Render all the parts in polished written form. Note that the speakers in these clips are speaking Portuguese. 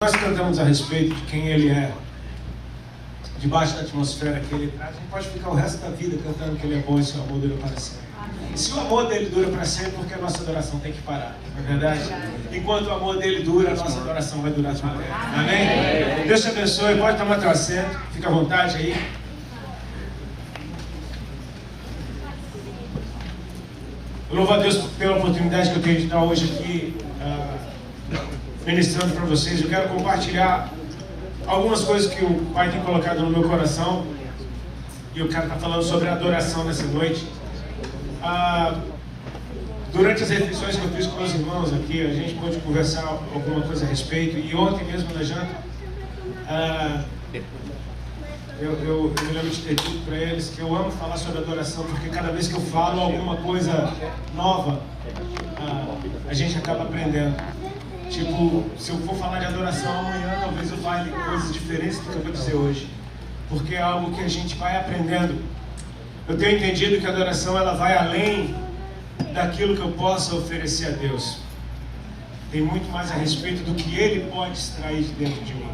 Nós cantamos a respeito de quem Ele é, debaixo da atmosfera que Ele traz. A gente pode ficar o resto da vida cantando que Ele é bom e seu amor dura para sempre. Se o amor dele dura para sempre, porque a nossa adoração tem que parar, não é verdade? Enquanto o amor dele dura, a nossa adoração vai durar para sempre. Amém? Deus te abençoe, pode tomar teu assento, fica à vontade aí. Eu louvo a Deus pela oportunidade que eu tenho de estar hoje aqui ministrando para vocês. Eu quero compartilhar algumas coisas que o Pai tem colocado no meu coração. E eu quero estar falando sobre a adoração nessa noite. Durante as reflexões que eu fiz com meus irmãos aqui, a gente pôde conversar alguma coisa a respeito. E ontem mesmo na janta, eu me lembro de ter dito para eles que eu amo falar sobre adoração, porque cada vez que eu falo alguma coisa nova, a gente acaba aprendendo. Tipo, se eu for falar de adoração amanhã, talvez eu fale coisas diferentes do que eu vou dizer hoje, porque é algo que a gente vai aprendendo. Eu tenho entendido que a adoração ela vai além daquilo que eu possa oferecer a Deus. Tem muito mais a respeito do que Ele pode extrair de dentro de mim.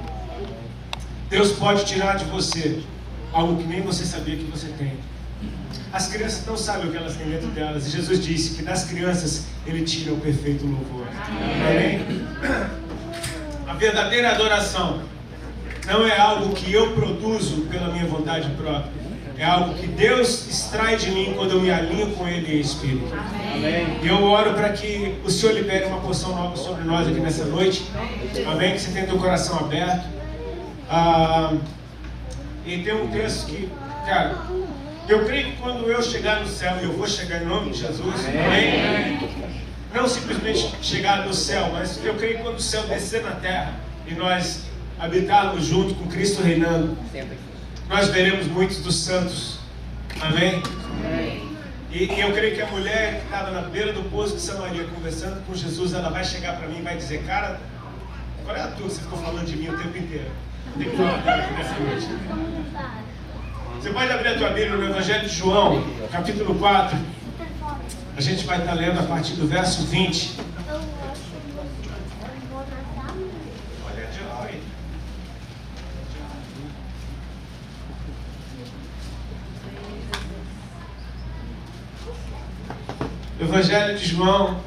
Deus pode tirar de você algo que nem você sabia que você tem. As crianças não sabem o que elas têm dentro delas. E Jesus disse que das crianças Ele tira o perfeito louvor. Amém? A verdadeira adoração não é algo que eu produzo pela minha vontade própria. É algo que Deus extrai de mim quando eu me alinho com Ele em Espírito. Amém? E eu oro para que o Senhor libere uma porção nova sobre nós aqui nessa noite. Amém? Que você tenha o coração aberto. E tem um texto que, cara, eu creio que quando eu chegar no céu, e eu vou chegar em nome de Jesus, amém? Não simplesmente chegar no céu, mas eu creio que quando o céu descer na terra e nós habitarmos junto com Cristo reinando, nós veremos muitos dos santos, amém? E eu creio que a mulher que estava na beira do poço de Samaria conversando com Jesus, ela vai chegar para mim e vai dizer: cara, qual é a tua que você ficou falando de mim o tempo inteiro? Tem que falar dela aqui nessa noite. Você pode abrir a tua Bíblia no Evangelho de João, capítulo 4. A gente vai estar lendo a partir do verso 20. Olha de lá aí. Evangelho de João,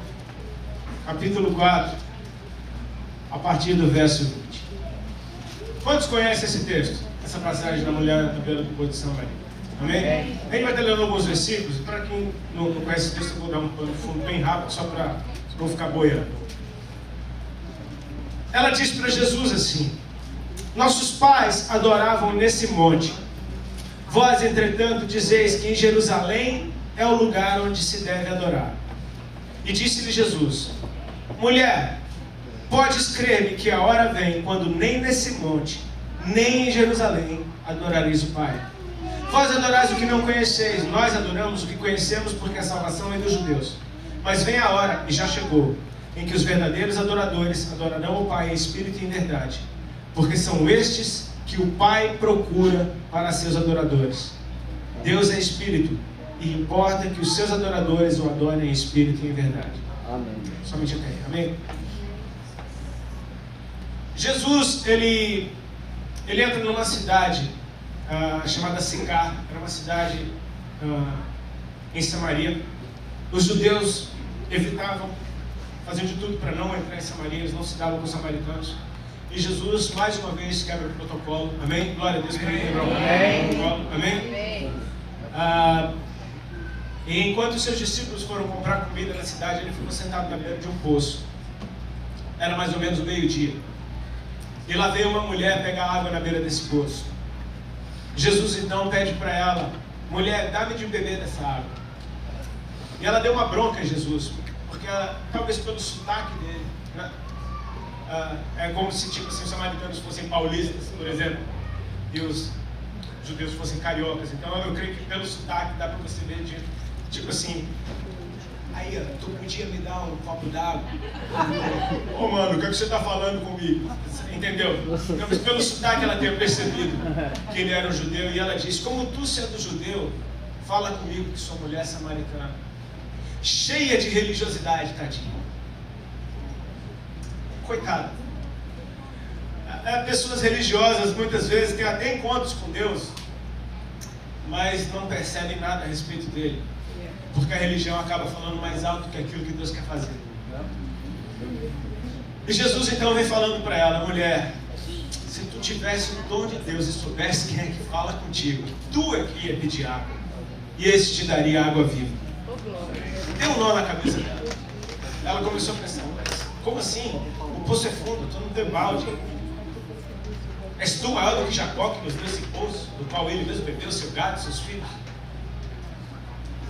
capítulo 4, a partir do verso 20. Quantos conhecem esse texto? Essa passagem da mulher na beira do poço de Samaria. Amém? A gente vai estar lendo alguns versículos. Para quem não conhece esse texto, eu vou dar um pano de fundo bem rápido, só para não ficar boiando. Ela disse para Jesus assim: nossos pais adoravam nesse monte. Vós, entretanto, dizeis que em Jerusalém é o lugar onde se deve adorar. E disse-lhe Jesus: mulher, podes crer-me que a hora vem quando nem nesse monte, nem em Jerusalém adorareis o Pai. Vós adorais o que não conheceis, nós adoramos o que conhecemos, porque a salvação é dos judeus. Mas vem a hora, e já chegou, em que os verdadeiros adoradores adorarão o Pai em espírito e em verdade, porque são estes que o Pai procura para seus adoradores. Deus é espírito, e importa que os seus adoradores o adorem em espírito e em verdade. Amém. Somente até aí. Amém? Jesus, ele entra numa cidade chamada Sicar. Era uma cidade em Samaria. Os judeus evitavam, faziam de tudo para não entrar em Samaria. Eles não se davam com os samaritanos. E Jesus, mais uma vez, quebra o protocolo. Amém? Glória a Deus por ele quebrar o protocolo. Amém? E enquanto os seus discípulos foram comprar comida na cidade, ele ficou sentado na beira de um poço. Era mais ou menos o meio-dia. E lá veio uma mulher pegar água na beira desse poço. Jesus então pede para ela: mulher, dá-me de beber dessa água. E ela deu uma bronca a Jesus, porque talvez pelo sotaque dele, né? É como se tipo assim, os samaritanos fossem paulistas, por exemplo, e os judeus fossem cariocas. Então eu creio que pelo sotaque dá para você ver de, tipo assim: aí, tu podia me dar um copo d'água? Ô mano, o que é que você está falando comigo? Entendeu? Então, pelo sotaque ela tinha percebido que ele era um judeu. E ela disse: como tu sendo judeu, fala comigo que sou mulher samaritana. Cheia de religiosidade, tadinha. Coitada. pessoas religiosas muitas vezes têm até encontros com Deus, mas não percebem nada a respeito dele, porque a religião acaba falando mais alto que aquilo que Deus quer fazer. E Jesus então vem falando para ela: mulher, se tu tivesse o dom de Deus e soubesse quem é que fala contigo, tu é que ia pedir água, e esse te daria água viva. Deu um nó na cabeça dela. Ela começou a pensar: mas como assim? O poço é fundo, tu não tem balde. És tu maior do que Jacó, que nos deu esse poço, do qual ele mesmo bebeu, seu gado, seus filhos?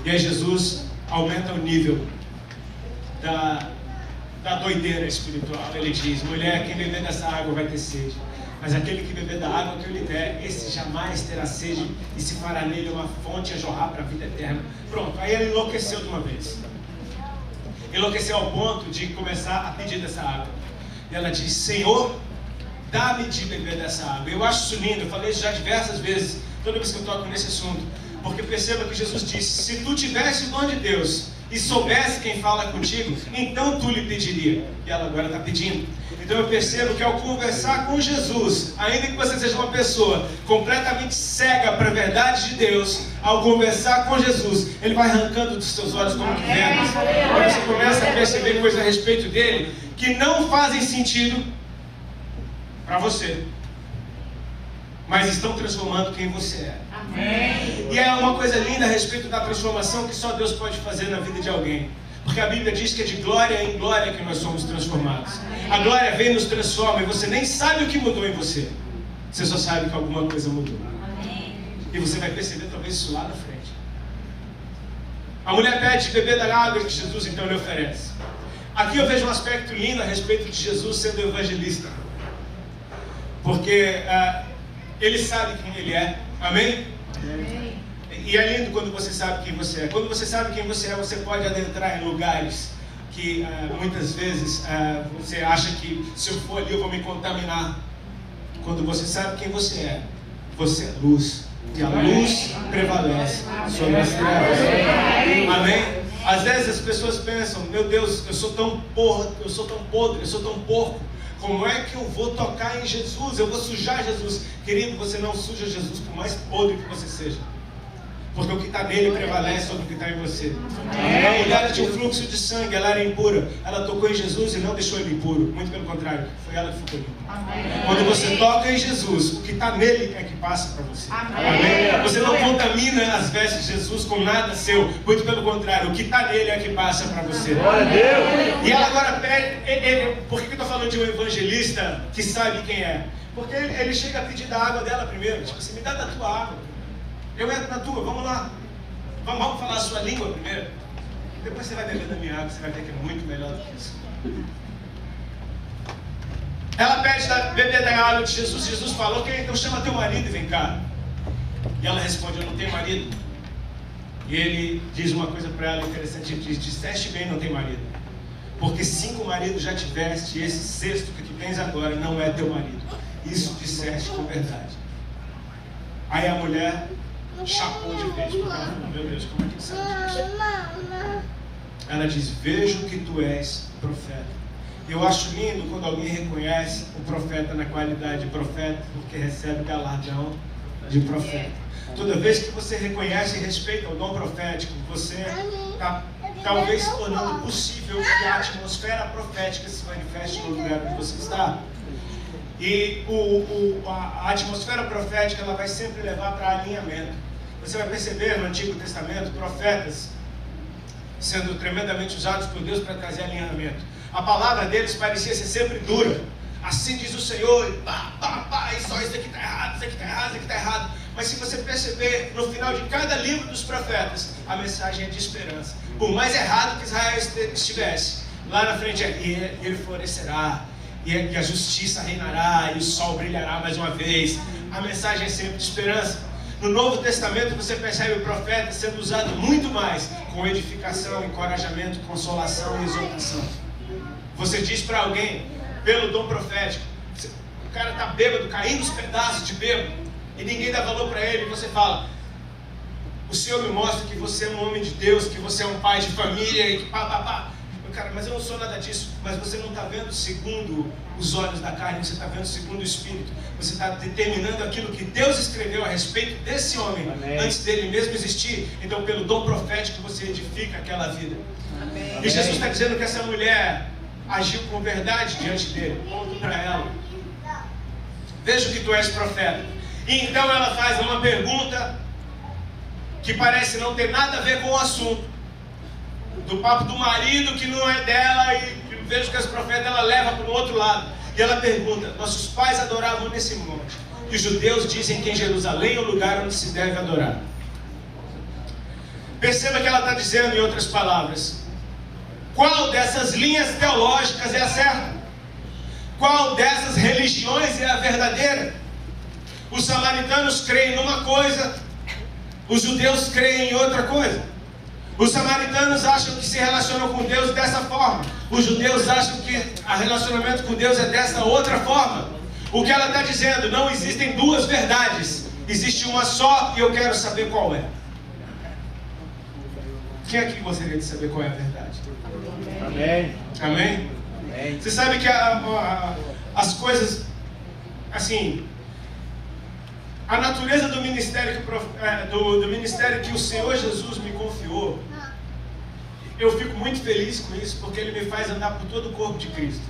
E aí Jesus aumenta o nível da doideira espiritual. Ele diz: mulher, quem beber dessa água vai ter sede, mas aquele que beber da água que eu lhe der, esse jamais terá sede, e se fará nele uma fonte a jorrar para a vida eterna. Pronto, aí ele enlouqueceu de uma vez. Enlouqueceu ao ponto de começar a pedir dessa água. E ela diz: Senhor, dá-me de beber dessa água. Eu acho isso lindo, eu falei isso já diversas vezes, toda vez que eu toco nesse assunto, porque perceba que Jesus disse: se tu tivesse o dom de Deus e soubesse quem fala contigo, então tu lhe pediria. E ela agora está pedindo. Então eu percebo que ao conversar com Jesus, ainda que você seja uma pessoa completamente cega para a verdade de Deus, ao conversar com Jesus, Ele vai arrancando dos seus olhos como que venas. Você começa a perceber coisas a respeito dele que não fazem sentido para você, mas estão transformando quem você é. Amém. E é uma coisa linda a respeito da transformação que só Deus pode fazer na vida de alguém. Porque a Bíblia diz que é de glória em glória que nós somos transformados. Amém. A glória vem e nos transforma, e você nem sabe o que mudou em você. Você só sabe que alguma coisa mudou. Amém. E você vai perceber talvez isso lá na frente. A mulher pede beber da água que Jesus então lhe oferece. Aqui eu vejo um aspecto lindo a respeito de Jesus sendo evangelista. Porque ele sabe quem ele é. Amém? Amém? E é lindo quando você sabe quem você é. Quando você sabe quem você é, você pode adentrar em lugares que muitas vezes você acha que se eu for ali eu vou me contaminar. Quando você sabe quem você é luz. E a luz prevalece sobre as trevas. Amém? Às vezes as pessoas pensam: meu Deus, eu sou tão podre, eu sou tão porco. Como é que eu vou tocar em Jesus? Eu vou sujar Jesus. Querido, você não suja Jesus por mais podre que você seja. Porque o que está nele prevalece sobre o que está em você. A mulher tinha um fluxo de sangue, ela era impura. Ela tocou em Jesus e não deixou ele impuro. Muito pelo contrário, foi ela que ficou limpa. Quando você toca em Jesus, o que está nele é que passa para você. Amém? Você não contamina as vestes de Jesus com nada seu. Muito pelo contrário, o que está nele é que passa para você. E ela agora pede. Por que eu estou falando de um evangelista que sabe quem é? Porque ele chega a pedir da água dela primeiro. Tipo assim: me dá da tua água. Eu entro na tua, vamos lá. Vamos falar a sua língua primeiro. Depois você vai beber da minha água, você vai ver que é muito melhor do que isso. Ela pede beber da água de Jesus. Jesus falou: ok, então chama teu marido e vem cá. E ela responde: eu não tenho marido. E ele diz uma coisa para ela interessante. Ele diz: disseste bem, não tem marido. Porque 5 maridos já tiveste, e esse sexto que tu tens agora não é teu marido. Isso disseste com verdade. Aí a mulher chapou de vez, porque ela falou: meu Deus, como é que ele sabe disso? Ela diz: vejo que tu és profeta. Eu acho lindo quando alguém reconhece o profeta na qualidade de profeta, porque recebe galardão de profeta. Toda vez que você reconhece e respeita o dom profético, você está talvez tornando possível que a atmosfera profética se manifeste no lugar onde você está. E a atmosfera profética, ela vai sempre levar para alinhamento. Você vai perceber no Antigo Testamento profetas sendo tremendamente usados por Deus para trazer alinhamento. A palavra deles parecia ser sempre dura. Assim diz o Senhor, e pá, pá, pá, e só isso aqui está errado, isso aqui está errado, isso aqui está errado. Mas se você perceber, no final de cada livro dos profetas, a mensagem é de esperança. Por mais errado que Israel estivesse, lá na frente é: e ele florescerá, e a justiça reinará, e o sol brilhará mais uma vez. A mensagem é sempre de esperança. No Novo Testamento você percebe o profeta sendo usado muito mais com edificação, encorajamento, consolação e exortação. Você diz para alguém, pelo dom profético, o cara está bêbado, caindo os pedaços de bêbado, e ninguém dá valor para ele, e você fala: o Senhor me mostra que você é um homem de Deus, que você é um pai de família, e que pá, pá, pá. Cara, mas eu não sou nada disso. Mas você não está vendo segundo os olhos da carne, você está vendo segundo o Espírito. Você está determinando aquilo que Deus escreveu a respeito desse homem, amém, antes dele mesmo existir. Então, pelo dom profético, você edifica aquela vida. Amém. E Jesus está dizendo que essa mulher agiu com verdade diante dele. Ponto para ela: vejo que tu és profeta. E então ela faz uma pergunta que parece não ter nada a ver com o assunto, do papo do marido que não é dela, e vejo que as profetas ela leva para o outro lado. E ela pergunta: nossos pais adoravam nesse monte, e os judeus dizem que em Jerusalém é o lugar onde se deve adorar. Perceba que ela está dizendo, em outras palavras, qual dessas linhas teológicas é a certa? Qual dessas religiões é a verdadeira? Os samaritanos creem numa coisa, os judeus creem em outra coisa. Os samaritanos acham que se relacionam com Deus dessa forma, os judeus acham que o relacionamento com Deus é dessa outra forma. O que ela está dizendo: não existem duas verdades, existe uma só, e eu quero saber qual é. Quem aqui gostaria de saber qual é a verdade? Amém. Amém? Amém. Você sabe que as coisas, assim, a natureza do ministério do ministério que o Senhor Jesus me confiou, eu fico muito feliz com isso, porque Ele me faz andar por todo o corpo de Cristo.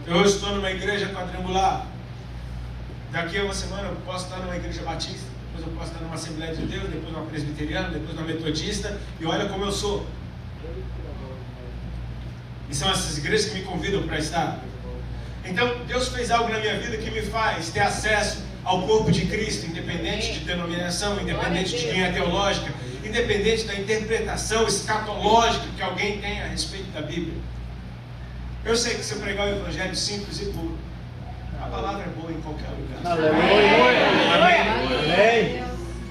Eu hoje estou numa igreja quadrangular. Daqui a uma semana eu posso estar numa igreja batista, depois eu posso estar numa Assembleia de Deus, depois numa presbiteriana, depois numa metodista, e olha como eu sou. E são essas igrejas que me convidam para estar. Então Deus fez algo na minha vida que me faz ter acesso ao corpo de Cristo, independente de denominação, independente de linha teológica, independente da interpretação escatológica que alguém tem a respeito da Bíblia. Eu sei que se eu pregar o Evangelho simples e puro, a palavra é boa em qualquer lugar. Aleluia. Amém.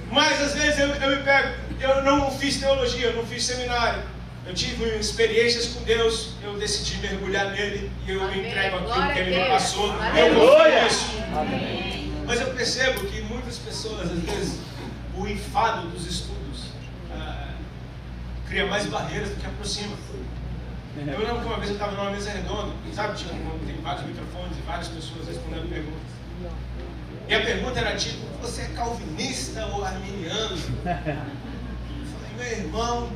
Mas às vezes eu me pego, eu não fiz teologia, eu não fiz seminário, eu tive experiências com Deus, eu decidi mergulhar nele e eu me entrego aquilo que Ele me passou. Eu confio nisso. Amém. Mas eu percebo que muitas pessoas, às vezes, o enfado dos estudos cria mais barreiras do que aproxima. Eu lembro que uma vez eu estava numa mesa redonda, sabe, tipo, tem vários microfones e várias pessoas respondendo perguntas. E a pergunta era tipo: você é calvinista ou arminiano? Eu falei: meu irmão,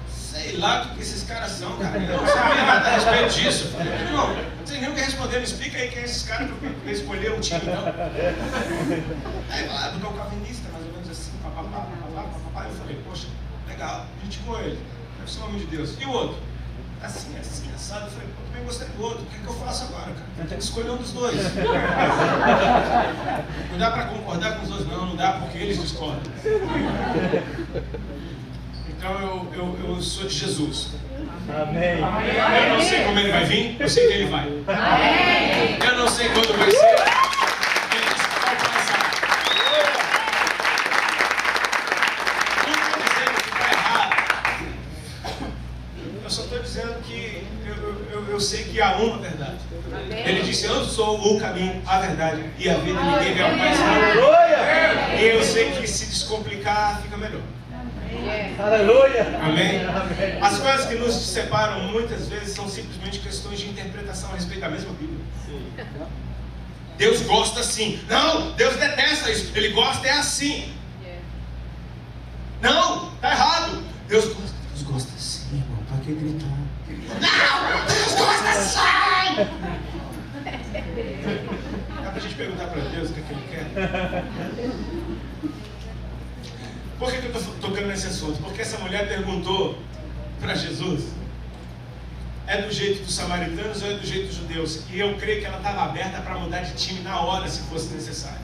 sei lá o que esses caras são, cara. Eu não sabia nada a respeito disso. Eu falei: irmão, não sei nem o que responder, me explica aí quem é esses caras para eu escolher um time, não. Aí lá, porque é o calvinista, mais ou menos assim, papapá. Eu falei: poxa, legal, a gente com ele, deve ser o nome de Deus. E o outro? Assim, assado. Eu falei: pô, também gostei do outro, o que é que eu faço agora, cara? Eu tenho que escolher um dos dois. Não dá para concordar com os dois, não dá, porque eles discordam. Então eu sou de Jesus. Amém. Eu não sei como ele vai vir, eu sei que ele vai. Amém. Eu não sei quando vai ser, ele disse que vai passar. Não estou dizendo que está errado. Eu só estou dizendo que eu sei que há uma verdade. Ele disse: eu sou o caminho, a verdade e a vida. Ninguém vê ao Pai senão. E eu sei que se descomplicar fica melhor. Aleluia. Amém? As coisas que nos separam muitas vezes são simplesmente questões de interpretação a respeito da mesma Bíblia. Deus gosta assim. Não, Deus detesta isso. Ele gosta é assim. Não, está errado. Deus gosta assim, irmão. Para que gritar? Não, Deus gosta assim. Dá para a gente perguntar para Deus o que Ele quer? Por que eu estou tocando nesse assunto? Porque essa mulher perguntou para Jesus: é do jeito dos samaritanos ou é do jeito dos judeus? E eu creio que ela estava aberta para mudar de time na hora, se fosse necessário.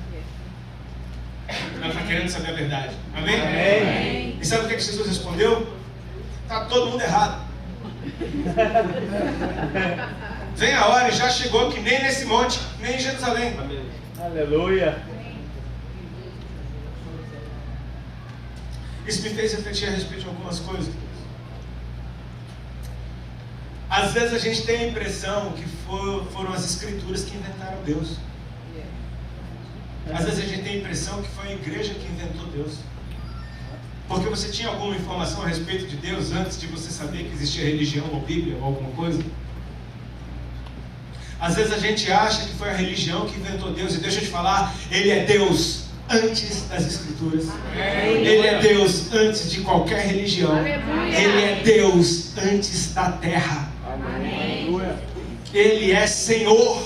Ela está querendo saber a verdade. Amém? Amém. E sabe o que Jesus respondeu? Está todo mundo errado. Vem a hora e já chegou que nem nesse monte, nem em Jerusalém. Amém. Aleluia. Isso me fez refletir a respeito de algumas coisas. Às vezes a gente tem a impressão que foram as escrituras que inventaram Deus. Às vezes a gente tem a impressão que foi a igreja que inventou Deus. Porque você tinha alguma informação a respeito de Deus antes de você saber que existia religião ou Bíblia ou alguma coisa? Às vezes a gente acha que foi a religião que inventou Deus, e deixa eu te falar, Ele é Deus antes das Escrituras. Ele é Deus antes de qualquer religião. Ele é Deus antes da terra. Ele é Senhor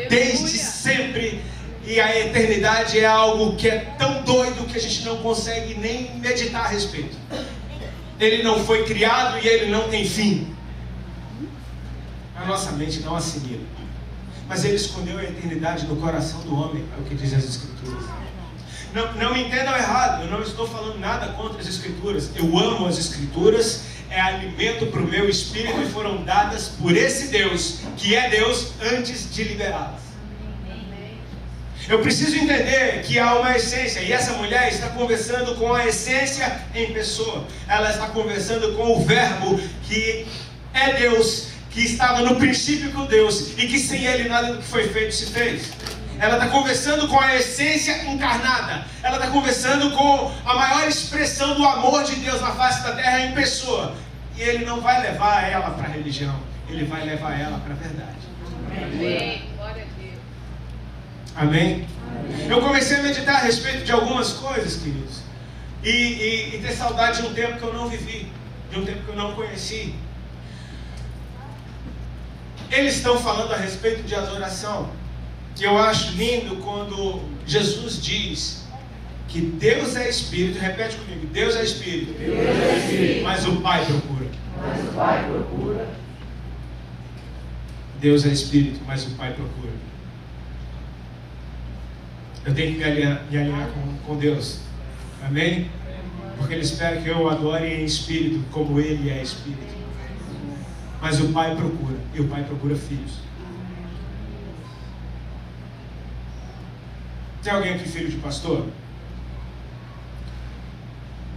desde sempre. E a eternidade é algo que é tão doido que a gente não consegue nem meditar a respeito. Ele não foi criado e ele não tem fim. A nossa mente não assimila. Mas ele escondeu a eternidade no coração do homem, é o que diz as Escrituras. Não me entendam errado, eu não estou falando nada contra as Escrituras. Eu amo as Escrituras, é alimento para o meu espírito e foram dadas por esse Deus, que é Deus antes de liberá-las. Eu preciso entender que há uma essência, e essa mulher está conversando com a essência em pessoa. Ela está conversando com o Verbo, que é Deus, que estava no princípio com Deus, e que sem Ele nada do que foi feito se fez. Ela está conversando com a essência encarnada. Ela está conversando com a maior expressão do amor de Deus na face da terra em pessoa. E Ele não vai levar ela para a religião, Ele vai levar ela para a verdade. Amém. Glória a Deus. Amém? Eu comecei a meditar a respeito de algumas coisas, queridos, e ter saudade de um tempo que eu não vivi, de um tempo que eu não conheci. Eles estão falando a respeito de adoração. E eu acho lindo quando Jesus diz que Deus é Espírito. Repete comigo: Deus é Espírito. Deus é Espírito. Mas o Pai procura. Mas o Pai procura. Deus é Espírito, mas o Pai procura. Eu tenho que me alinhar com Deus. Amém? Porque Ele espera que eu o adore em Espírito, como Ele é Espírito. Mas o Pai procura, e o Pai procura filhos. Tem alguém aqui filho de pastor?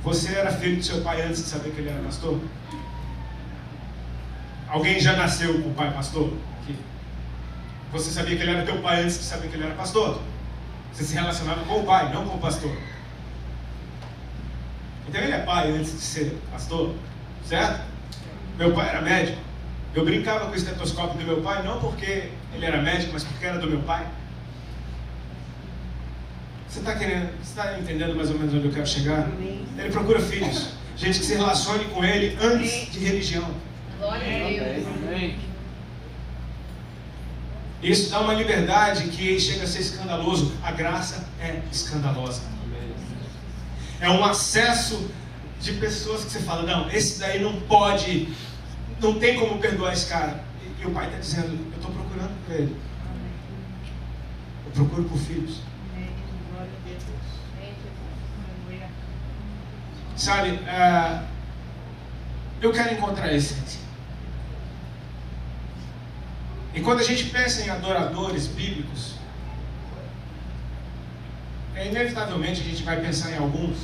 Você era filho do seu pai antes de saber que ele era pastor? Alguém já nasceu com o pai pastor? Aqui. Você sabia que ele era teu pai antes de saber que ele era pastor? Você se relacionava com o pai, não com o pastor. Então ele é pai antes de ser pastor, certo? Meu pai era médico. Eu brincava com o estetoscópio do meu pai, não porque ele era médico, mas porque era do meu pai. Você está entendendo mais ou menos onde eu quero chegar? Ele procura filhos, gente que se relacione com ele antes de religião. Glória a Deus. Isso dá uma liberdade que chega a ser escandaloso. A graça é escandalosa. É um acesso de pessoas que você fala: não, esse daí não pode, não tem como perdoar esse cara. E o pai está dizendo: eu estou procurando por ele. Eu procuro por filhos. Sabe, eu quero encontrar a essência. E quando a gente pensa em adoradores bíblicos, inevitavelmente a gente vai pensar em alguns.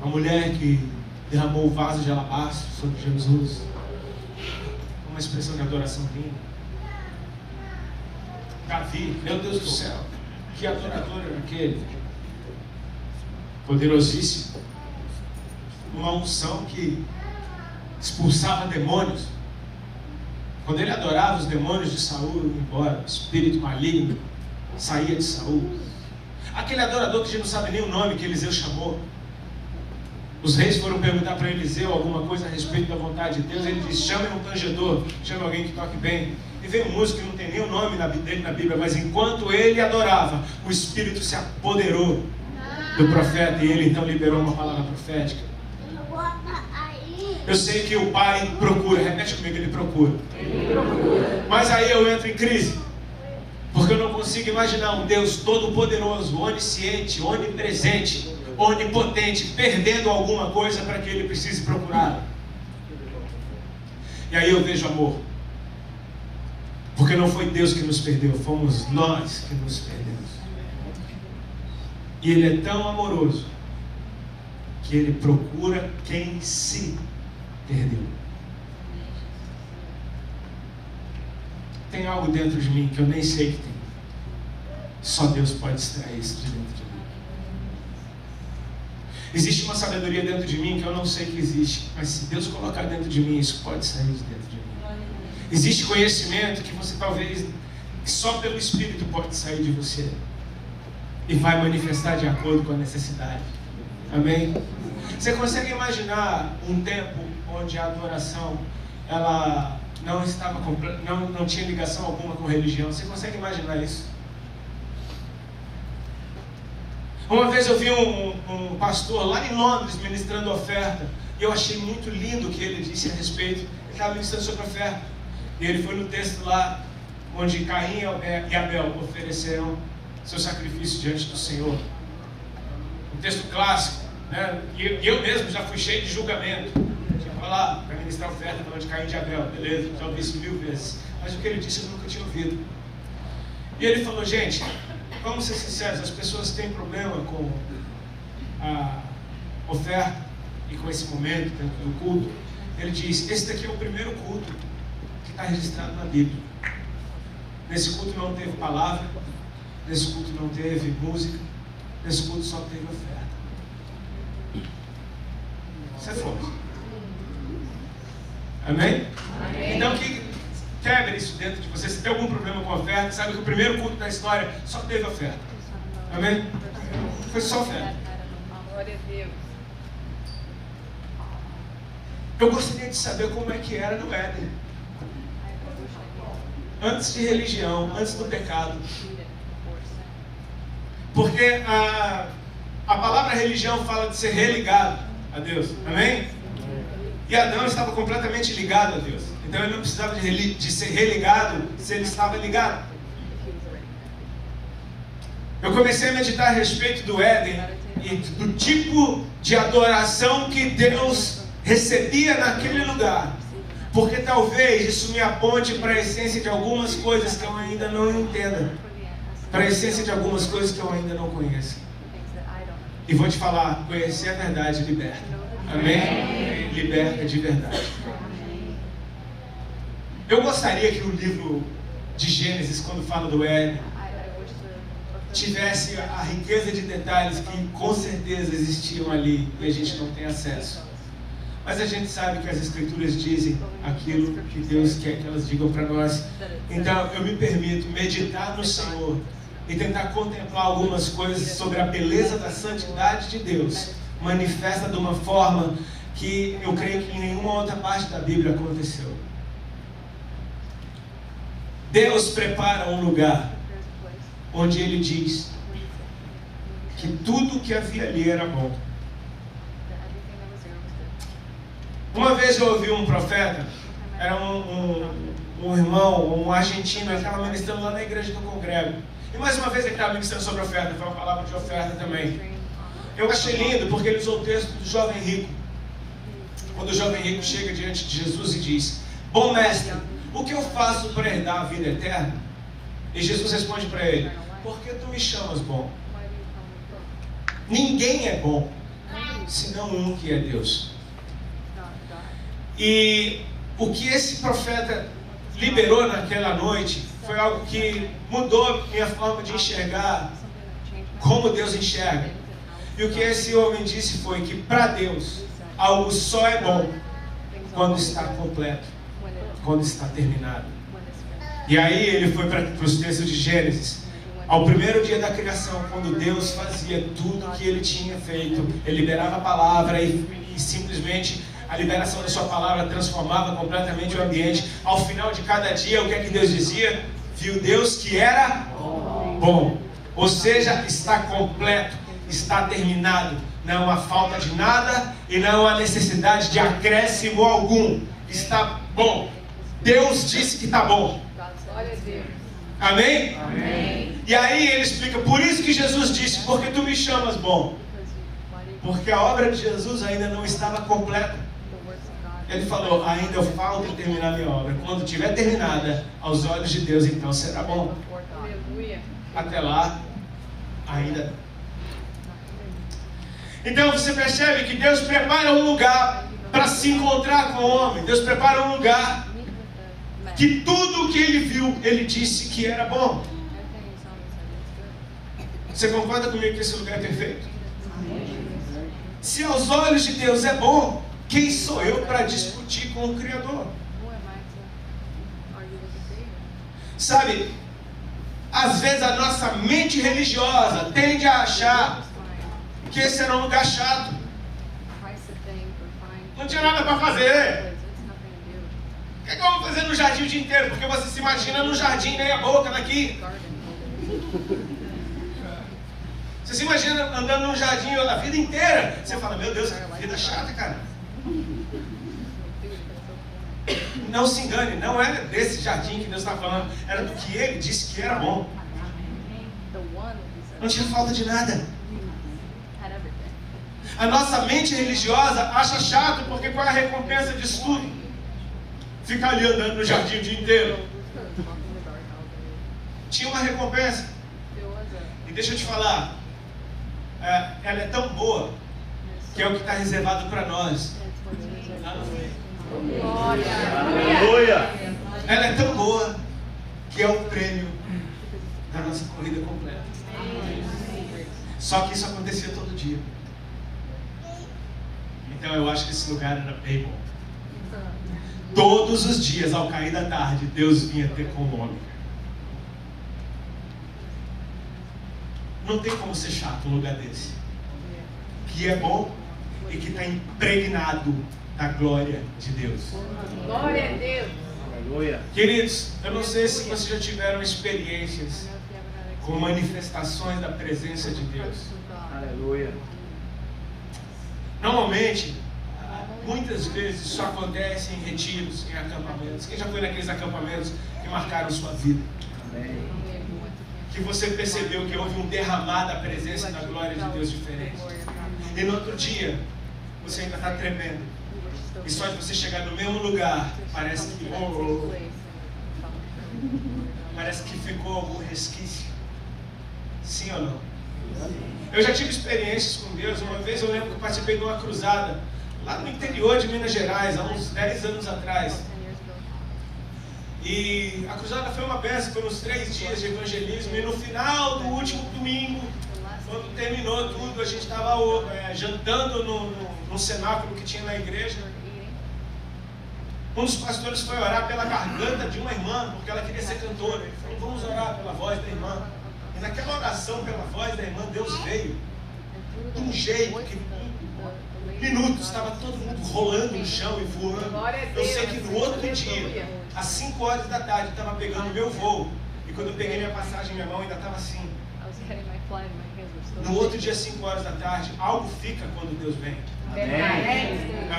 A mulher que derramou o vaso de alabastro sobre Jesus, uma expressão de adoração linda. Davi, meu Deus do céu, que adorador era aquele, poderosíssimo, uma unção que expulsava demônios. Quando ele adorava, os demônios de Saul iam embora, o espírito maligno saía de Saul. Aquele adorador que a gente não sabe nem o nome que Eliseu chamou. Os reis foram perguntar para Eliseu alguma coisa a respeito da vontade de Deus. Ele disse: chame um tangedor, chame alguém que toque bem. E veio um músico que não tem nem o nome dele na Bíblia, mas enquanto ele adorava, o espírito se apoderou do profeta e ele então liberou uma palavra profética. Eu sei que o pai procura, repete comigo: ele procura. Mas aí eu entro em crise, porque eu não consigo imaginar um Deus todo-poderoso, onisciente, onipresente, onipotente, perdendo alguma coisa para que ele precise procurar. E aí eu vejo amor, porque não foi Deus que nos perdeu, fomos nós que nos perdemos. E ele é tão amoroso que ele procura quem se perdeu. Tem algo dentro de mim que eu nem sei que tem. Só Deus pode extrair isso de dentro de mim. Existe uma sabedoria dentro de mim que eu não sei que existe, mas se Deus colocar dentro de mim, isso pode sair de dentro de mim. Existe conhecimento que você talvez só pelo Espírito pode sair de você e vai manifestar de acordo com a necessidade. Amém? Você consegue imaginar um tempo onde a adoração ela não tinha ligação alguma com religião? Você consegue imaginar isso? Uma vez eu vi um pastor lá em Londres ministrando oferta, e eu achei muito lindo o que ele disse a respeito. Ele estava ministrando sobre oferta, e ele foi no texto lá onde Caim e Abel ofereceram seu sacrifício diante do Senhor. Um texto clássico, né? E eu mesmo já fui cheio de julgamento. Tinha que falar para ministrar oferta falando de Caim e de Abel, beleza, já ouvi isso 1000 vezes, mas o que ele disse eu nunca tinha ouvido. E ele falou: gente, vamos ser sinceros, as pessoas têm problema com a oferta e com esse momento dentro do culto. Ele diz: esse daqui é o primeiro culto que está registrado na Bíblia. Nesse culto não teve palavra, nesse culto não teve música, nesse culto só teve oferta. Isso é forte. Amém? Amém. Então que quebre isso dentro de você. Se tem algum problema com a oferta, sabe que o primeiro culto da história só teve oferta. Amém? Foi só oferta. Glória a Deus. Eu gostaria de saber como é que era no Éden. Antes de religião, antes do pecado. Porque a palavra religião fala de ser religado a Deus. Amém? E Adão estava completamente ligado a Deus. Então ele não precisava de ser religado se ele estava ligado. Eu comecei a meditar a respeito do Éden e do tipo de adoração que Deus recebia naquele lugar. Porque talvez isso me aponte para a essência de algumas coisas que eu ainda não entenda. Para a essência de algumas coisas que eu ainda não conheço. E vou te falar, conhecer a verdade liberta. Amém? Liberta de verdade. Eu gostaria que o livro de Gênesis, quando fala do Éden, tivesse a riqueza de detalhes que com certeza existiam ali e a gente não tem acesso. Mas a gente sabe que as Escrituras dizem aquilo que Deus quer que elas digam para nós. Então eu me permito meditar no Senhor e tentar contemplar algumas coisas sobre a beleza da santidade de Deus, manifesta de uma forma que eu creio que em nenhuma outra parte da Bíblia aconteceu. Deus prepara um lugar onde Ele diz que tudo que havia ali era bom. Uma vez eu ouvi um profeta, era um irmão, um argentino, ele estava ministrando lá na igreja do Congrego. E mais uma vez ele estava ministrando sobre oferta, foi uma palavra de oferta também. Eu achei lindo porque ele usou o texto do jovem rico. Quando o jovem rico chega diante de Jesus e diz: bom mestre, o que eu faço para herdar a vida eterna? E Jesus responde para ele: por que tu me chamas bom? Ninguém é bom, senão um que é Deus. E o que esse profeta liberou naquela noite foi algo que mudou minha forma de enxergar como Deus enxerga. E o que esse homem disse foi que para Deus algo só é bom quando está completo, quando está terminado. E aí ele foi para os textos de Gênesis, ao primeiro dia da criação, quando Deus fazia tudo o que Ele tinha feito. Ele liberava a palavra e simplesmente a liberação da sua palavra transformava completamente o ambiente. Ao final de cada dia, o que é que Deus dizia? Viu Deus que era bom. Ou seja, está completo, está terminado. Não há falta de nada e não há necessidade de acréscimo algum. Está bom. Deus disse que está bom. Glória a Deus. Amém? Amém. E aí ele explica, por isso que Jesus disse, porque tu me chamas bom? Porque a obra de Jesus ainda não estava completa. Ele falou, ainda falta terminar a minha obra. Quando estiver terminada, aos olhos de Deus, então será bom. Aleluia. Até lá, ainda. Então você percebe que Deus prepara um lugar para se encontrar com o homem. Deus prepara um lugar que tudo o que ele viu, ele disse que era bom. Você concorda comigo que esse lugar é perfeito? Se aos olhos de Deus é bom, quem sou eu para discutir com o Criador? Who am I to argue with the Creator? Sabe, às vezes a nossa mente religiosa tende a achar que esse era um lugar chato. Price a thing or find Não tinha nada para fazer. place, it's nothing to do. O que é que eu vou fazer no jardim o dia inteiro? Porque você se imagina no jardim, meia boca daqui. Garden. Você se imagina andando num jardim a vida inteira. Você fala, meu Deus, que vida chata, cara. Não se engane, não era desse jardim que Deus está falando. Era do que Ele disse que era bom. The one Não tinha falta de nada. had everything. A nossa mente religiosa acha chato, porque qual é a recompensa disso tudo? Ficar ali andando no jardim o dia inteiro. Walking the garden all day. Tinha uma recompensa. It was a E deixa eu te falar, ela é tão boa que é o que está reservado para nós. Lá na frente. Aleluia. Ela é tão boa que é o prêmio da nossa corrida completa. Só que isso acontecia todo dia. Então eu acho que esse lugar era bem bom. Todos os dias, ao cair da tarde, Deus vinha ter com o homem. Não tem como ser chato um lugar desse. Que é bom e que está impregnado da glória de Deus. Glória a Deus. Aleluia. Queridos, eu não sei se vocês já tiveram experiências I don't know if you ever had com manifestações da presença de Deus. Aleluia. Normalmente, muitas vezes isso acontece em retiros, em acampamentos. Quem já foi naqueles acampamentos que marcaram sua vida? Amém. Que você percebeu que houve um derramar da presença e da glória de Deus diferente. E no outro dia, você ainda está tremendo. E só de você chegar no mesmo lugar, parece que ficou algum resquício. Sim ou não? Eu já tive experiências com Deus. Uma vez eu lembro que eu participei de uma cruzada lá no interior de Minas Gerais, há uns 10 anos atrás. E a cruzada foi uma bênção, foram uns 3 dias de evangelismo. E no final do último domingo, quando terminou tudo, a gente estava jantando no cenáculo que tinha na igreja. Um dos pastores foi orar pela garganta de uma irmã, porque ela queria ser cantora. Ele falou, vamos orar pela voz da irmã. E naquela oração pela voz da irmã, Deus veio de um jeito que minutos estava todo mundo rolando no chão e voando. Eu sei que no outro dia, às 5 horas da tarde, eu estava pegando o meu voo. E quando eu peguei minha passagem, minha mão ainda estava assim. No outro dia, às 5 horas da tarde, algo fica quando Deus vem.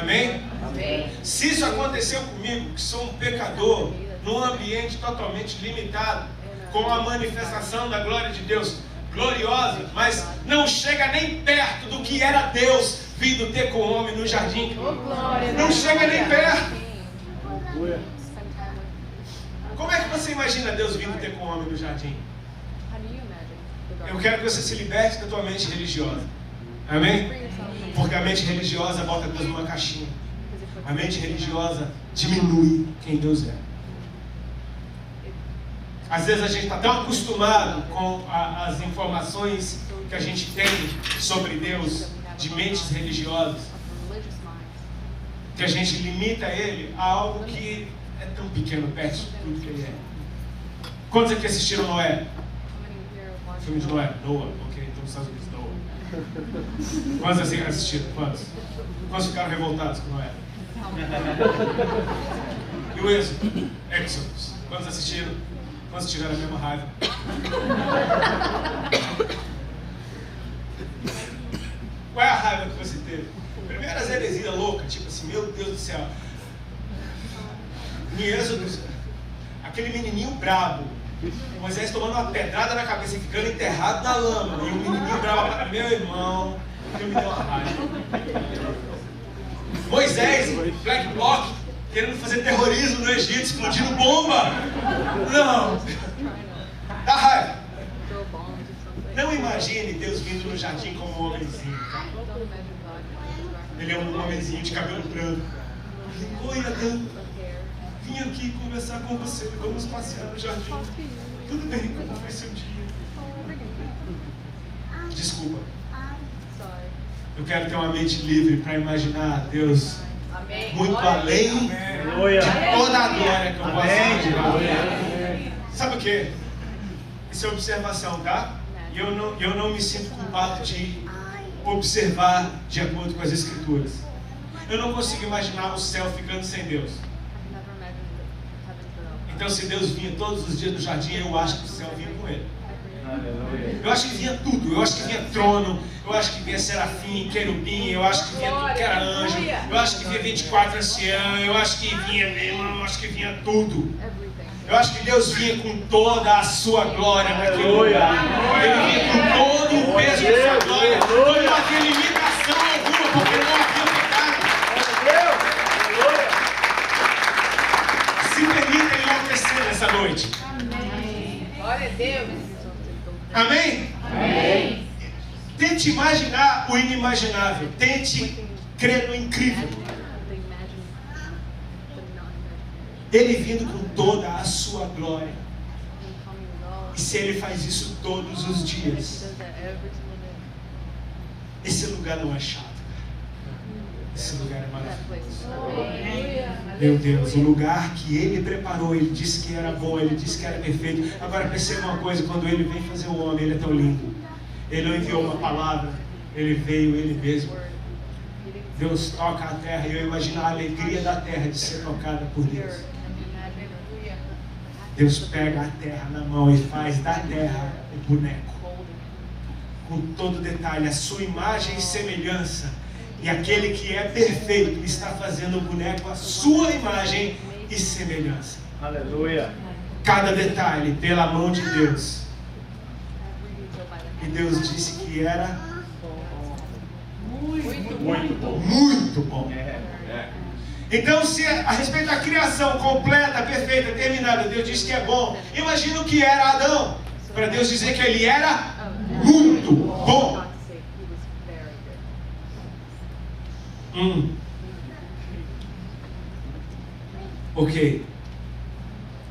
Amém? Amém. Se isso aconteceu comigo, que sou um pecador, num ambiente totalmente limitado, com a manifestação da glória de Deus gloriosa, mas não chega nem perto do que era Deus vindo ter com o homem no jardim. Não chega nem perto. Como é que você imagina Deus vindo ter com o homem no jardim? Eu quero que você se liberte da tua mente religiosa. Amém? Porque a mente religiosa bota Deus numa caixinha. A mente religiosa diminui quem Deus é. Às vezes a gente está tão acostumado com as informações que a gente tem sobre Deus, de mentes religiosas, que a gente limita Ele a algo que é tão pequeno perto de tudo que Ele é. Quantos aqui assistiram Noé? O filme de Noé? Noah, ok, então nos Estados Unidos, Noah. Quantos assim assistiram? Quantos? Quantos ficaram revoltados com Noé? E o Êxodo? Exodus. Quantos assistiram? Quantos tiveram a mesma raiva? Qual é a raiva que você teve? Primeiro as heresias loucas, tipo assim, meu Deus do céu. Em Êxodo, aquele menininho brabo, Moisés tomando uma pedrada na cabeça e ficando enterrado na lama. E o menininho bravo, meu irmão, que me deu uma raiva. Moisés, Black Bloc, querendo fazer terrorismo no Egito, explodindo bomba. Não. Dá raiva. Não imagine Deus vindo no jardim como um homenzinho. Ele é um homenzinho de cabelo branco. Oi, Adão. Vim aqui conversar com você. Vamos passear no jardim. Tudo bem, como foi seu dia? Desculpa. Eu quero ter uma mente livre para imaginar Deus Amém. muito além de Aleluia. toda a glória que eu posso Amém. imaginar. Sabe o que? Isso é observação, tá? E eu não me sinto culpado de observar de acordo com as Escrituras. Eu não consigo imaginar o céu ficando sem Deus. I've never imagined heaven without. Então, se Deus vinha todos os dias no jardim, eu acho que o céu vinha com ele. Aleluia. Eu acho que vinha tudo. Eu acho que vinha trono. Eu acho que vinha serafim, querubim. Eu acho que vinha tudo que era anjo. Eu acho que vinha 24 anciãos. Eu acho que vinha, eu acho que vinha tudo. Everything. Eu acho que Deus vinha com toda a sua glória naquele lugar. Ele vinha com todo o peso da sua glória. Não havia limitação alguma, porque não havia pecado. Se permita enlouquecer nessa noite. Glória a Deus. Amém? Amém. Tente imaginar o inimaginável. Tente crer no incrível. Ele vindo com toda a sua glória. E se ele faz isso todos os dias, esse lugar não é chato. Esse lugar é maravilhoso. Meu Deus, o lugar que ele preparou, ele disse que era bom, ele disse que era perfeito. Agora perceba uma coisa, quando ele vem fazer o homem, ele é tão lindo. Ele não enviou uma palavra, ele veio ele mesmo. Deus toca a terra e eu imagino a alegria da terra de ser tocada por Deus. Deus pega a terra na mão e faz da terra o boneco. Com todo detalhe, a sua imagem e semelhança. E aquele que é perfeito está fazendo o boneco a sua imagem e semelhança. Aleluia. Cada detalhe pela mão de Deus. E Deus disse que era Muito bom. muito bom. É. Então, se a respeito da criação completa, perfeita, terminada, Deus disse que é bom. Imagina o que era Adão, para Deus dizer que ele era muito bom. Ok.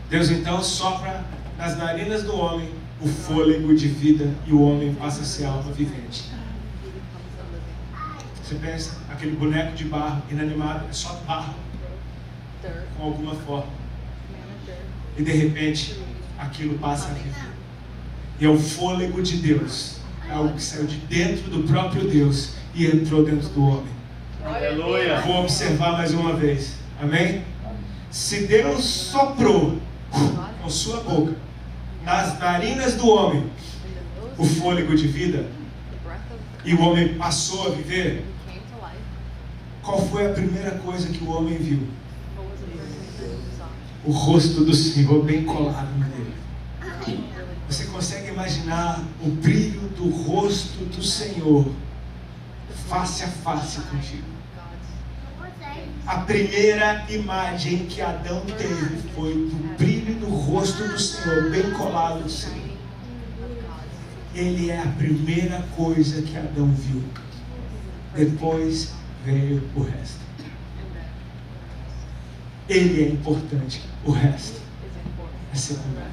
Deus então sopra nas narinas do homem o fôlego de vida e o homem passa a ser alma vivente. Você pensa, aquele boneco de barro inanimado, é só barro, com alguma forma. E de repente, aquilo passa a viver. E é o fôlego de Deus, é algo que saiu de dentro do próprio Deus e entrou dentro do homem. Aleluia. Vou observar mais uma vez, amém? Se Deus soprou com sua boca nas narinas do homem o fôlego de vida e o homem passou a viver, qual foi a primeira coisa que o homem viu? O rosto do Senhor bem colado nele. Você consegue imaginar o brilho do rosto do Senhor face a face contigo? A primeira imagem que Adão teve foi do brilho do rosto do Senhor bem colado no Senhor. Ele é a primeira coisa que Adão viu. Depois veio o resto. Ele é importante, o resto é secundário.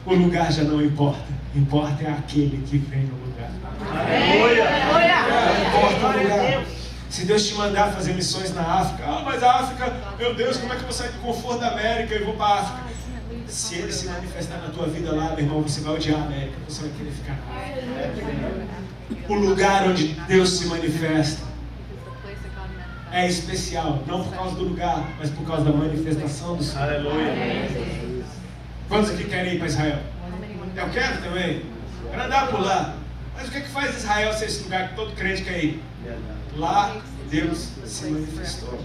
O lugar já não importa, importa é aquele que vem no lugar. Aleluia. Não importa o lugar. Se Deus te mandar fazer missões na África, mas a África, meu Deus, como é que eu vou sair do conforto da América e vou para a África? Se ele se manifestar na tua vida lá, meu irmão, você vai odiar a América, você vai querer ficar lá. O lugar onde Deus se manifesta é especial, não por causa do lugar, mas por causa da manifestação do Senhor. Aleluia. Quantos aqui querem ir para Israel? Eu quero também. Quero andar por lá. Mas o que faz Israel ser esse lugar que todo crente quer ir? Lá Deus se manifestou.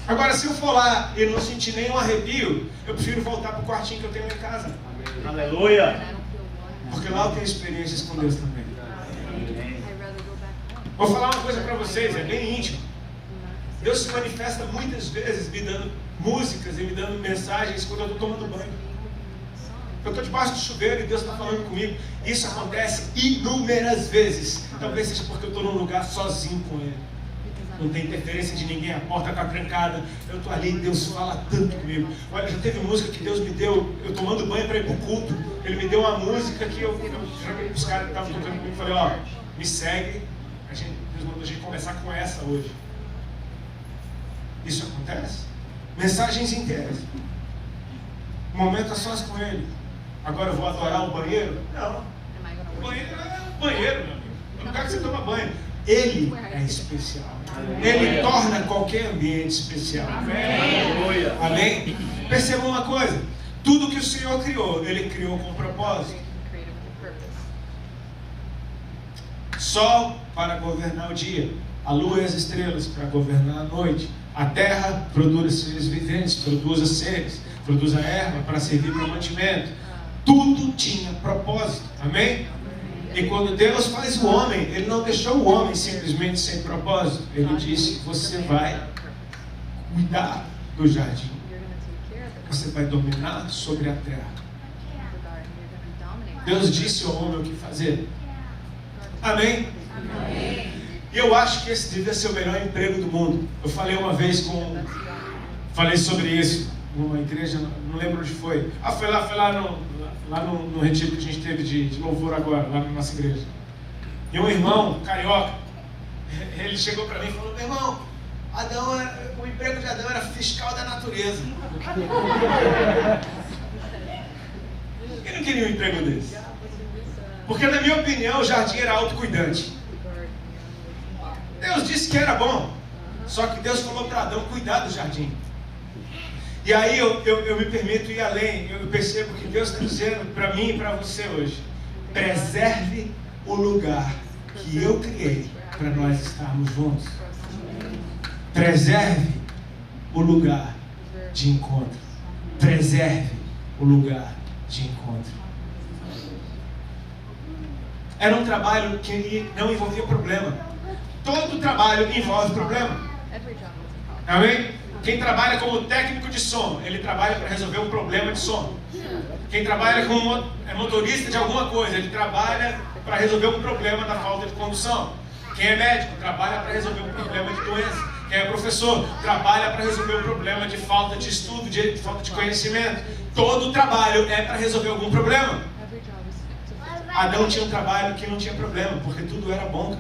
Agora, se eu for lá e não sentir nenhum arrepio, eu prefiro voltar para o quartinho que eu tenho em casa. Aleluia. Porque lá eu tenho experiências com Deus também. Vou falar uma coisa para vocês, é bem íntimo. Deus se manifesta muitas vezes me dando músicas e me dando mensagens quando eu estou tomando banho. Eu estou debaixo do chuveiro e Deus está falando comigo. Isso acontece inúmeras vezes. Talvez seja porque eu estou num lugar sozinho com Ele. Não tem interferência de ninguém, a porta está trancada. Eu estou ali, Deus fala tanto comigo. Olha, já teve música que Deus me deu, eu tomando banho para ir para o culto. Ele me deu uma música que eu joguei para os caras que estavam tocando comigo e falei, ó, me segue. Deus mandou a gente começar com essa hoje. Isso acontece. Mensagens inteiras. Momento a sós com Ele. Agora eu vou adorar o banheiro? Não. O banheiro é o banheiro, meu amigo. É o lugar que você toma banho. Ele é especial. Ele torna qualquer ambiente especial. Aleluia. Amém? Perceba uma coisa. Tudo que o Senhor criou, Ele criou com propósito. Sol para governar o dia. A lua e as estrelas para governar a noite. A terra produz seres viventes, produz seres, produz a erva para servir para o mantimento. Tudo tinha propósito. Amém? E quando Deus faz o homem, Ele não deixou o homem simplesmente sem propósito. Ele disse, você vai cuidar do jardim. Você vai dominar sobre a terra. Deus disse ao homem o que fazer. Amém? E eu acho que esse devia ser o melhor emprego do mundo. Eu falei uma vez falei sobre isso numa igreja, não lembro onde foi. Foi lá no retiro que a gente teve de louvor agora, lá na nossa igreja. E um irmão carioca, ele chegou para mim e falou, meu irmão, o emprego de Adão era fiscal da natureza. Quem não queria um emprego desse? Porque na minha opinião o jardim era autocuidante. Deus disse que era bom, só que Deus falou para Adão cuidar do jardim. E aí eu me permito ir além. Eu percebo que Deus está dizendo para mim e para você hoje: preserve o lugar que eu criei para nós estarmos juntos. Preserve o lugar de encontro. Preserve o lugar de encontro. Era um trabalho que não envolvia problema. Todo trabalho envolve problema. Amém? Quem trabalha como técnico de som, ele trabalha para resolver um problema de som. Quem trabalha como motorista de alguma coisa, ele trabalha para resolver um problema da falta de condução. Quem é médico, trabalha para resolver um problema de doença. Quem é professor, trabalha para resolver um problema de falta de estudo, de falta de conhecimento. Todo trabalho é para resolver algum problema. Adão tinha um trabalho que não tinha problema, porque tudo era bom.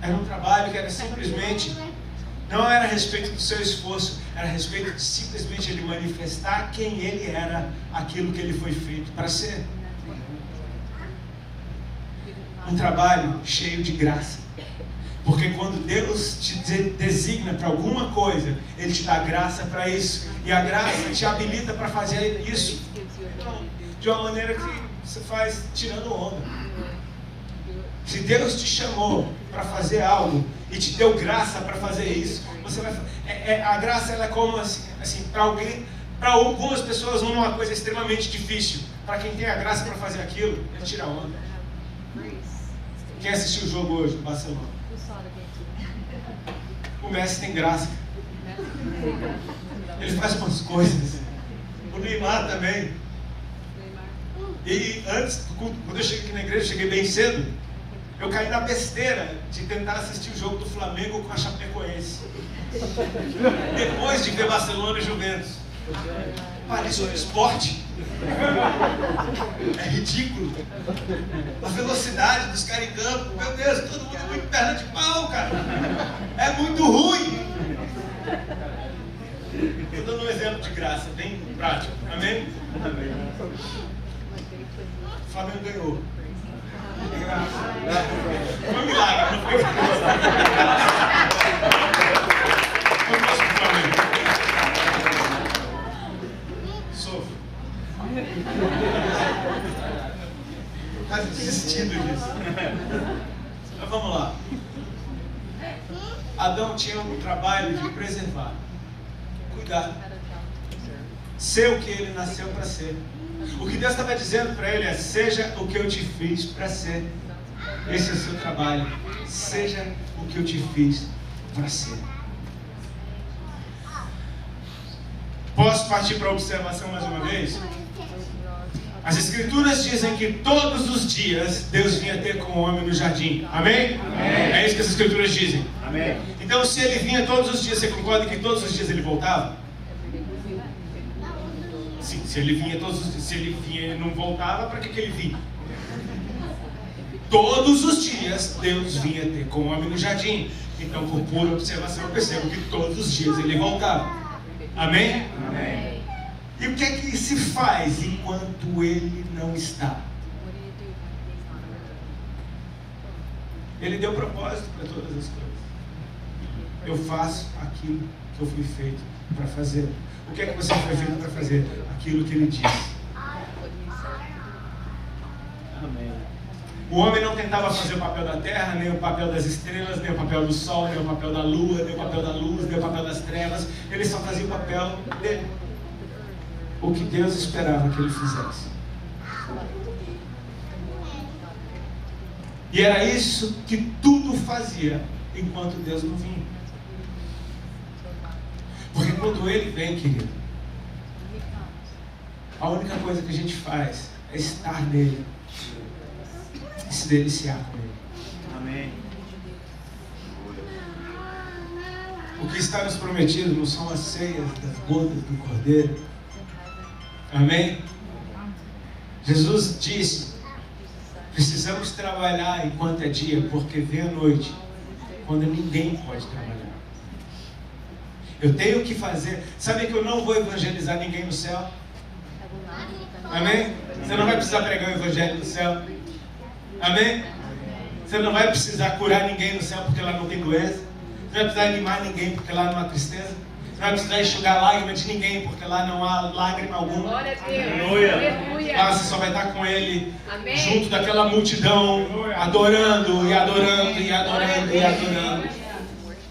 Era um trabalho que era simplesmente... Não era a respeito do seu esforço, era a respeito de simplesmente ele manifestar quem ele era, aquilo que ele foi feito para ser. Um trabalho cheio de graça. Porque quando Deus te designa para alguma coisa, Ele te dá graça para isso. E a graça te habilita para fazer isso de uma maneira que você faz tirando onda. Se Deus te chamou para fazer algo e te deu graça para fazer isso, você vai. A graça ela é como assim para algumas pessoas uma coisa extremamente difícil. Para quem tem a graça para fazer aquilo, ele tira onda. Quem assistiu o jogo hoje, o Barcelona? O Messi tem graça. Ele faz umas coisas. O Neymar também. E antes, quando eu cheguei aqui na igreja, eu cheguei bem cedo. Eu caí na besteira de tentar assistir o jogo do Flamengo com a Chapecoense. Depois de ver Barcelona e Juventus. Parece um esporte. É ridículo. A velocidade dos caras em campo. Meu Deus, todo mundo muito perna de pau, cara. É muito ruim. Estou dando um exemplo de graça, bem prático. Amém? Amém. O Flamengo ganhou. Foi um milagre, não foi? Foi nosso Flamengo. Sofro. Quase desistindo disso. Mas vamos lá. Adão tinha um trabalho de preservar, cuidar, ser o que ele nasceu para ser. O que Deus estava dizendo para ele é: seja o que eu te fiz para ser. Esse é o seu trabalho. Seja o que eu te fiz para ser. Posso partir para a observação mais uma vez? As Escrituras dizem que todos os dias Deus vinha ter com o homem no jardim. Amém? Amém. É isso que as Escrituras dizem. Amém. Então, se ele vinha todos os dias, você concorda que todos os dias ele voltava? Sim, se ele vinha todos os dias, se ele vinha e não voltava, para que ele vinha? Todos os dias Deus vinha ter com o homem no jardim. Então, por pura observação, eu percebo que todos os dias ele voltava. Amém? Amém. E o que é que se faz enquanto ele não está? Ele deu propósito para todas as coisas. Eu faço aquilo que eu fui feito para fazer. O que é que você foi feito para fazer? Aquilo que ele disse. Amém. O homem não tentava fazer o papel da terra, nem o papel das estrelas, nem o papel do sol, nem o papel da lua, nem o papel da luz, nem o papel das trevas. Ele só fazia o papel dele. O que Deus esperava que ele fizesse. E era isso que tudo fazia enquanto Deus não vinha. Porque quando ele vem, querido, a única coisa que a gente faz é estar nele e se deliciar com ele. Amém. O que está nos prometido não são as ceias das bodas do Cordeiro. Amém? Jesus disse: precisamos trabalhar enquanto é dia, porque vem a noite, quando ninguém pode trabalhar. Eu tenho que fazer. Sabe que eu não vou evangelizar ninguém no céu? Amém? Você não vai precisar pregar o evangelho no céu. Amém? Você não vai precisar curar ninguém no céu porque lá não tem doença. Você não vai precisar animar ninguém porque lá não há tristeza. Você não vai precisar enxugar lágrimas de ninguém porque lá não há lágrima alguma. Glória a Deus. Aleluia. Aleluia. Lá você só vai estar com ele Amém. junto daquela multidão, adorando e adorando e adorando e adorando.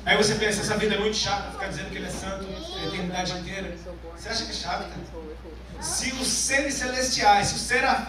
Aí você pensa, essa vida é muito chata, ficar dizendo que ele é santo a eternidade inteira. Você acha que é chato, cara? Se os seres celestiais, se os serafins